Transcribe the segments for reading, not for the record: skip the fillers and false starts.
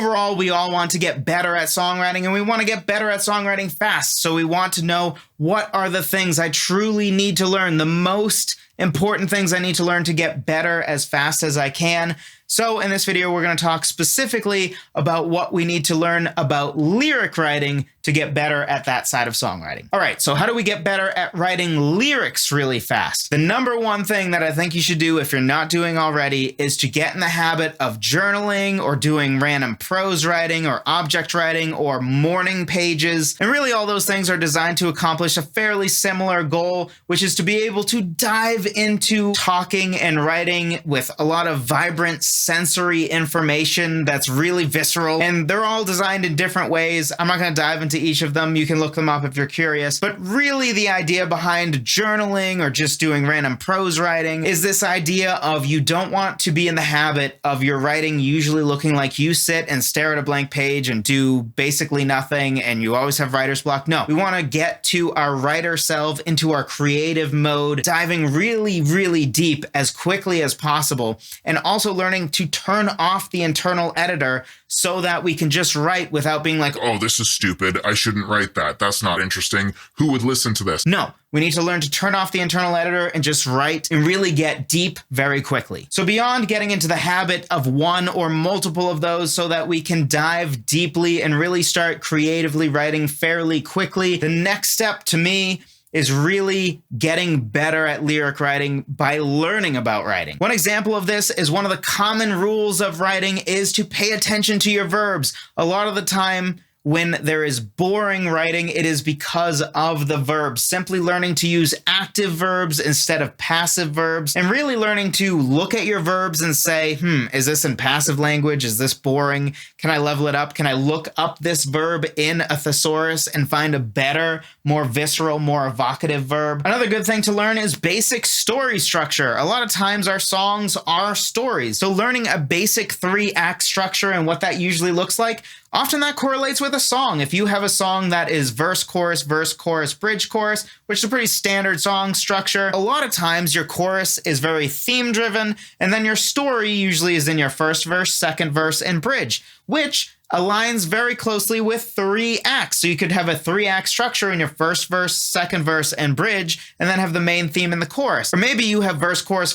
overall, we all want to get better at songwriting, and we want to get better at songwriting fast. So we want to know, what are the things I truly need to learn, the most important things I need to learn to get better as fast as I can. So in this video, we're going to talk specifically about what we need to learn about lyric writing to get better at that side of songwriting. All right, so how do we get better at writing lyrics really fast? The number one thing that I think you should do if you're not doing already is to get in the habit of journaling or doing random prose writing or object writing or morning pages. And really all those things are designed to accomplish a fairly similar goal, which is to be able to dive into talking and writing with a lot of vibrant sensory information that's really visceral, and they're all designed in different ways. I'm not going to dive into each of them. You can look them up if you're curious. But really the idea behind journaling or just doing random prose writing is this idea of you don't want to be in the habit of your writing usually looking like you sit and stare at a blank page and do basically nothing and you always have writer's block. No, we want to get to our writer self, into our creative mode, diving really, really deep as quickly as possible, and also learning to turn off the internal editor so that we can just write without being like, oh, this is stupid. I shouldn't write that. That's not interesting. Who would listen to this? No, we need to learn to turn off the internal editor and just write and really get deep very quickly. So beyond getting into the habit of one or multiple of those so that we can dive deeply and really start creatively writing fairly quickly, the next step to me is really getting better at lyric writing by learning about writing. One example of this is one of the common rules of writing is to pay attention to your verbs. A lot of the time, when there is boring writing, it is because of the verbs. Simply learning to use active verbs instead of passive verbs, and really learning to look at your verbs and say, is this in passive language? Is this boring? Can I level it up? Can I look up this verb in a thesaurus and find a better, more visceral, more evocative verb? Another good thing to learn is basic story structure. A lot of times our songs are stories. So learning a basic 3-act structure and what that usually looks like, often that correlates with a song. If you have a song that is verse, chorus, bridge, chorus, which is a pretty standard song structure, a lot of times your chorus is very theme driven, and then your story usually is in your first verse, second verse, and bridge, which aligns very closely with 3 acts. So you could have a 3-act structure in your first verse, second verse, and bridge, and then have the main theme in the chorus. Or maybe you have verse, chorus,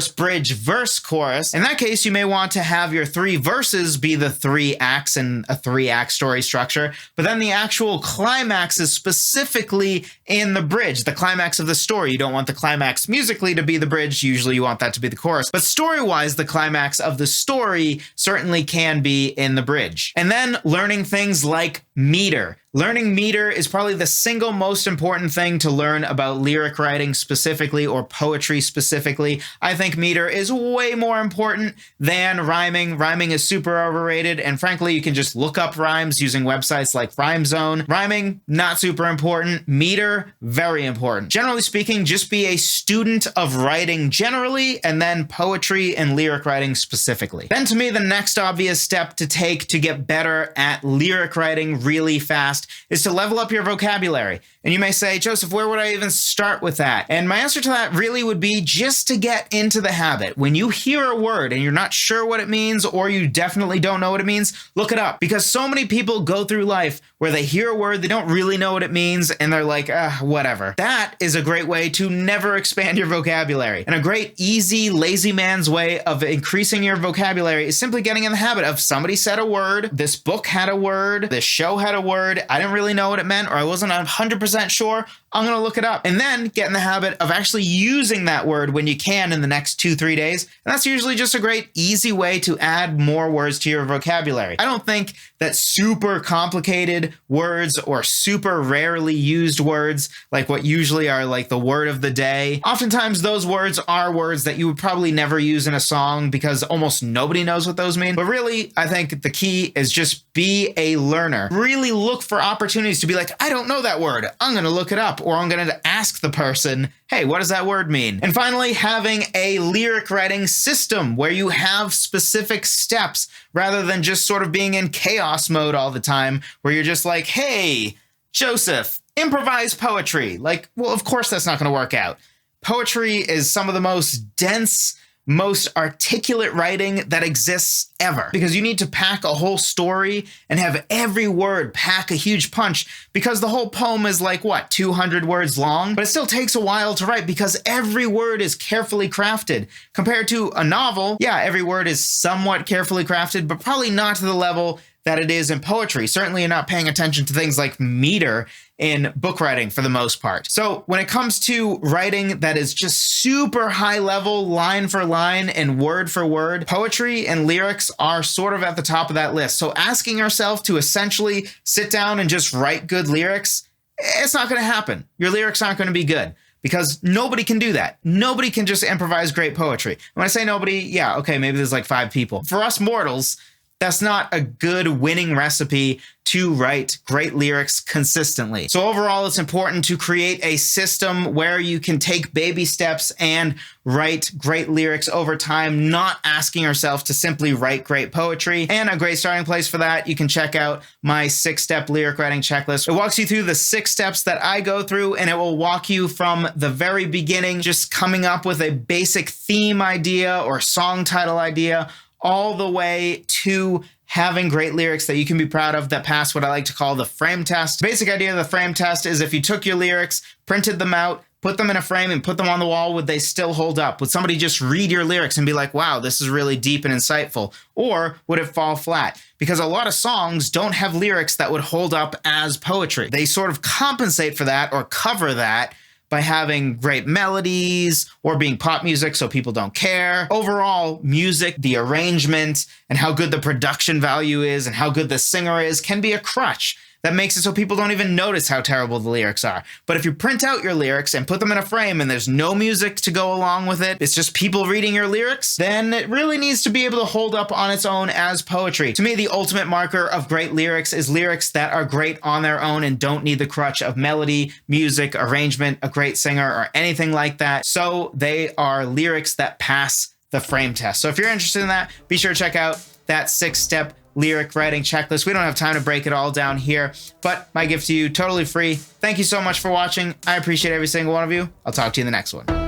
bridge, verse, chorus. In that case, you may want to have your 3 verses be the 3 acts in a 3-act story structure, but then the actual climax is specifically in the bridge, the climax of the story. You don't want the climax musically to be the bridge. Usually you want that to be the chorus. But story-wise, the climax of the story certainly can be in the bridge. And then learning things like meter. Learning meter is probably the single most important thing to learn about lyric writing specifically, or poetry specifically. I think meter is way more important than rhyming. Rhyming is super overrated, and frankly, you can just look up rhymes using websites like Rhyme Zone. Rhyming, not super important. Meter, very important. Generally speaking, just be a student of writing generally, and then poetry and lyric writing specifically. Then to me, the next obvious step to take to get better at lyric writing really fast is to level up your vocabulary. And you may say, Joseph, where would I even start with that? And my answer to that really would be just to get into the habit. When you hear a word and you're not sure what it means, or you definitely don't know what it means, look it up. Because so many people go through life where they hear a word, they don't really know what it means, and they're like, whatever. That is a great way to never expand your vocabulary. And a great, easy, lazy man's way of increasing your vocabulary is simply getting in the habit of somebody said a word, this book had a word, this show had a word, I didn't really know what it meant, or I wasn't 100% sure, I'm going to look it up. And then get in the habit of actually using that word when you can in the next 2-3 days. And that's usually just a great, easy way to add more words to your vocabulary. I don't think that super complicated words or super rarely used words, like what usually are like the word of the day, oftentimes those words are words that you would probably never use in a song because almost nobody knows what those mean. But really, I think the key is just be a learner. Really look for opportunities to be like, I don't know that word. I'm going to look it up, or I'm going to ask the person, hey, what does that word mean? And finally, having a lyric writing system where you have specific steps rather than just sort of being in chaos mode all the time, where you're just like, hey, Joseph, improvise poetry. Like, well, of course that's not going to work out. Poetry is some of the most dense, most articulate writing that exists ever, because you need to pack a whole story and have every word pack a huge punch, because the whole poem is like, what, 200 words long? But it still takes a while to write because every word is carefully crafted. Compared to a novel, yeah, every word is somewhat carefully crafted, but probably not to the level that it is in poetry. Certainly you're not paying attention to things like meter in book writing for the most part. So when it comes to writing that is just super high level, line for line and word for word, poetry and lyrics are sort of at the top of that list. So asking yourself to essentially sit down and just write good lyrics, it's not going to happen. Your lyrics aren't going to be good, because nobody can do that. Nobody can just improvise great poetry. When I say nobody, yeah, okay, maybe there's like 5 people. For us mortals, that's not a good winning recipe to write great lyrics consistently. So overall, it's important to create a system where you can take baby steps and write great lyrics over time, not asking yourself to simply write great poetry. And a great starting place for that, you can check out my 6-step lyric writing checklist. It walks you through the 6 steps that I go through, and it will walk you from the very beginning, just coming up with a basic theme idea or song title idea, all the way to having great lyrics that you can be proud of that pass what I like to call the frame test. Basic idea of the frame test is if you took your lyrics, printed them out, put them in a frame and put them on the wall, would they still hold up? Would somebody just read your lyrics and be like, wow, this is really deep and insightful? Or would it fall flat? Because a lot of songs don't have lyrics that would hold up as poetry. They sort of compensate for that or cover that by having great melodies or being pop music so people don't care. Overall, music, the arrangement, and how good the production value is and how good the singer is can be a crutch that makes it so people don't even notice how terrible the lyrics are. But if you print out your lyrics and put them in a frame and there's no music to go along with it, it's just people reading your lyrics, then it really needs to be able to hold up on its own as poetry. To me, the ultimate marker of great lyrics is lyrics that are great on their own and don't need the crutch of melody, music, arrangement, a great singer, or anything like that. So they are lyrics that pass the frame test. So if you're interested in that, be sure to check out that 6-step lyric writing checklist. We don't have time to break it all down here, but my gift to you, totally free. Thank you so much for watching. I appreciate every single one of you. I'll talk to you in the next one.